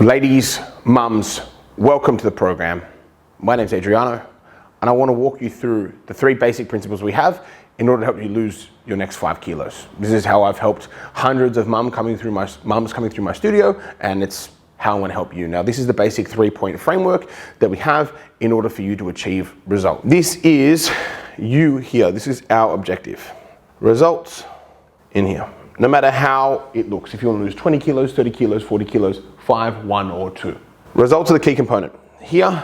Ladies, mums, welcome to the program. My name's Adriano, and I want to walk you through the 3 basic principles we have in order to help you lose your next 5 kilos. This is how I've helped hundreds of mums coming through my studio, and it's how I want to help you. Now, this is the basic 3-point framework that we have in order for you to achieve results. This is you here. This is our objective. Results in here. No matter how it looks. If you want to lose 20 kilos, 30 kilos, 40 kilos, 5, 1, or 2. Results are the key component. Here,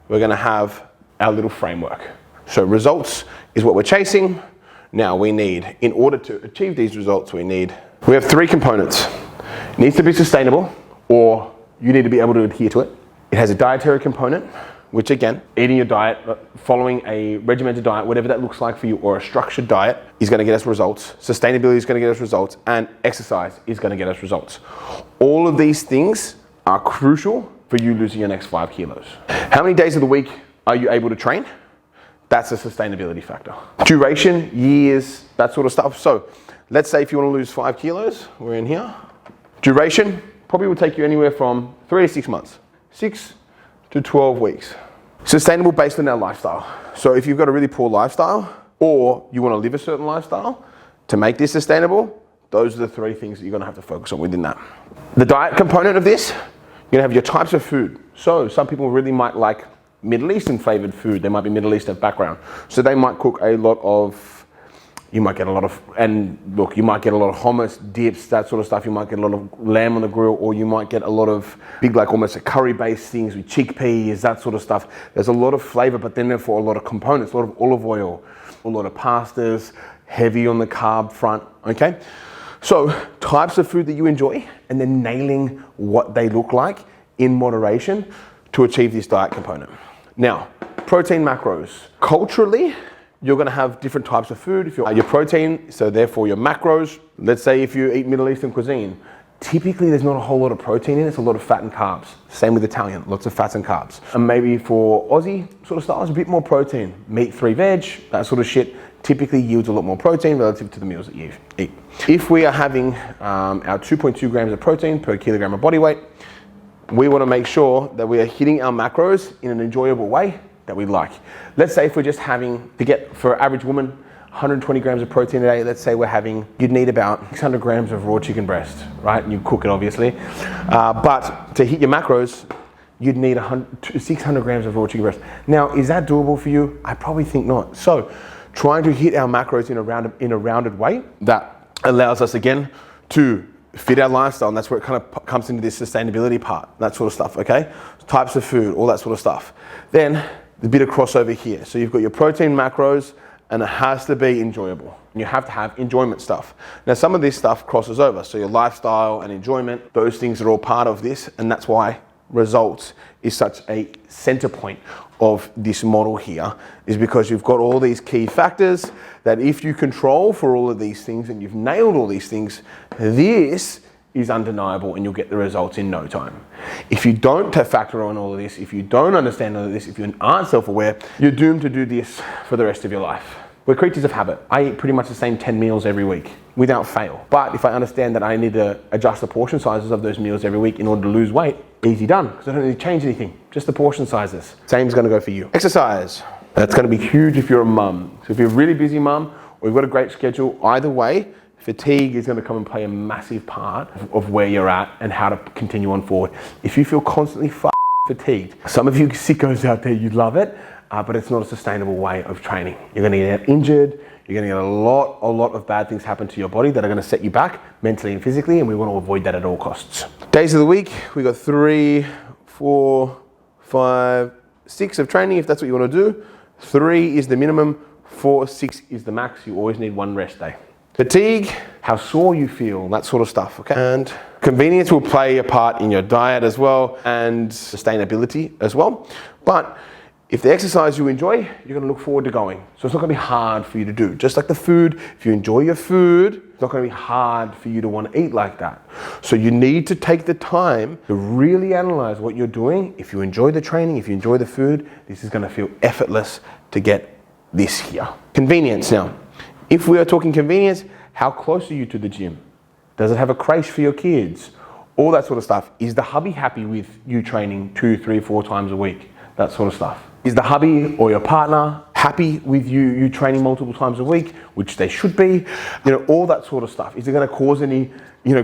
we're going to have our little framework. So results is what we're chasing. Now we need, in order to achieve these results, we have 3 components. It needs to be sustainable, or you need to be able to adhere to it. It has a dietary component, which again, eating your diet, following a regimented diet, whatever that looks like for you, or a structured diet is going to get us results. Sustainability is going to get us results, and exercise is going to get us results. All of these things are crucial for you losing your next 5 kilos. How many days of the week are you able to train? That's a sustainability factor. Duration, years, that sort of stuff. So let's say if you want to lose 5 kilos, we're in here. Duration probably will take you anywhere from 3 to 6 months. 6 to 12 weeks. Sustainable based on our lifestyle. So if you've got a really poor lifestyle, or you want to live a certain lifestyle, to make this sustainable, those are the 3 things that you're going to have to focus on within that. The diet component of this, you're going to have your types of food. So some people really might like Middle Eastern flavored food. They might be Middle Eastern background. So they might cook a lot of, you might get a lot of hummus, dips, that sort of stuff. You might get a lot of lamb on the grill, or you might get a lot of big, like almost a curry-based things with chickpeas, that sort of stuff. There's a lot of flavor, but then therefore a lot of components, a lot of olive oil, a lot of pastas, heavy on the carb front, okay? So types of food that you enjoy, and then nailing what they look like in moderation to achieve this diet component. Now, protein macros. Culturally, you're going to have different types of food. If your protein, so therefore your macros, let's say if you eat Middle Eastern cuisine, typically there's not a whole lot of protein in it, it's a lot of fat and carbs. Same with Italian, lots of fats and carbs. And maybe for Aussie sort of styles, a bit more protein. Meat, 3 veg, that sort of shit, typically yields a lot more protein relative to the meals that you eat. If we are having our 2.2 grams of protein per kilogram of body weight, we want to make sure that we are hitting our macros in an enjoyable way that we like. Let's say if we're just having, to get, for an average woman, 120 grams of protein a day, let's say you'd need about 600 grams of raw chicken breast, right? And you cook it obviously. But to hit your macros, you'd need 600 grams of raw chicken breast. Now, is that doable for you? I probably think not. So trying to hit our macros in a rounded way, that allows us again to fit our lifestyle, and that's where it kind of comes into this sustainability part, that sort of stuff, okay? Types of food, all that sort of stuff. Then, a bit of crossover here. So you've got your protein macros, and it has to be enjoyable. You have to have enjoyment stuff. Now, some of this stuff crosses over. So your lifestyle and enjoyment, those things are all part of this, and that's why results is such a center point of this model here, is because you've got all these key factors that if you control for all of these things and you've nailed all these things, this is undeniable and you'll get the results in no time. If you don't factor on all of this, if you don't understand all of this, if you aren't self-aware, you're doomed to do this for the rest of your life. We're creatures of habit. I eat pretty much the same 10 meals every week without fail. But if I understand that I need to adjust the portion sizes of those meals every week in order to lose weight, easy done, because I don't need to change anything, just the portion sizes. Same is going to go for you. Exercise. That's going to be huge if you're a mum. So if you're a really busy mum, or you've got a great schedule, either way, fatigue is going to come and play a massive part of where you're at and how to continue on forward. If you feel constantly fatigued, some of you sickos out there, you love it, but it's not a sustainable way of training. You're going to get injured. You're going to get a lot of bad things happen to your body that are going to set you back mentally and physically, and we want to avoid that at all costs. Days of the week, we got 3, 4, 5, 6 of training if that's what you want to do. 3 is the minimum, 4, 6 is the max. You always need 1 rest day. Fatigue, how sore you feel, that sort of stuff, okay? And convenience will play a part in your diet as well, and sustainability as well. But if the exercise you enjoy, you're gonna look forward to going. So it's not gonna be hard for you to do. Just like the food, if you enjoy your food, it's not gonna be hard for you to want to eat like that. So you need to take the time to really analyze what you're doing. If you enjoy the training, if you enjoy the food, this is gonna feel effortless to get this here. Convenience now. If we are talking convenience, how close are you to the gym? Does it have a crèche for your kids? all that sort of stuff. Is the hubby happy with you training 2, 3, 4 times a week? That sort of stuff. Is the hubby or your partner happy with you training multiple times a week, which they should be? You know, all that sort of stuff. Is it going to cause any,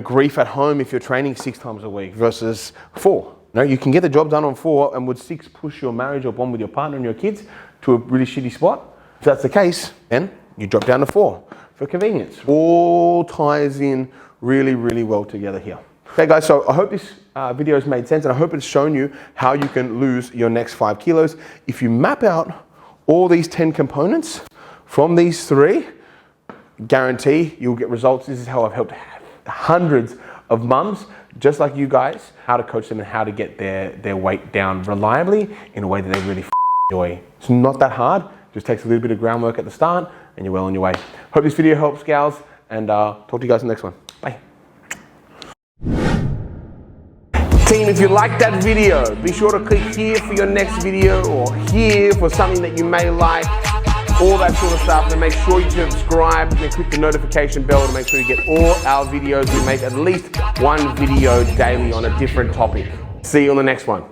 grief at home if you're training 6 times a week versus 4? No, you can get the job done on 4, and would 6 push your marriage or bond with your partner and your kids to a really shitty spot? If that's the case, then you drop down to 4 for convenience. All ties in really, really well together here. Okay guys, so I hope this video has made sense, and I hope it's shown you how you can lose your next 5 kilos. If you map out all these 10 components from these 3, guarantee you'll get results. This is how I've helped hundreds of mums just like you guys, how to coach them and how to get their weight down reliably in a way that they really enjoy. It's not that hard, just takes a little bit of groundwork at the start and you're well on your way. Hope this video helps, gals, and talk to you guys in the next one. Bye. Team, if you like that video, be sure to click here for your next video or here for something that you may like, all that sort of stuff. And make sure you subscribe and click the notification bell to make sure you get all our videos. We make at least one video daily on a different topic. See you on the next one.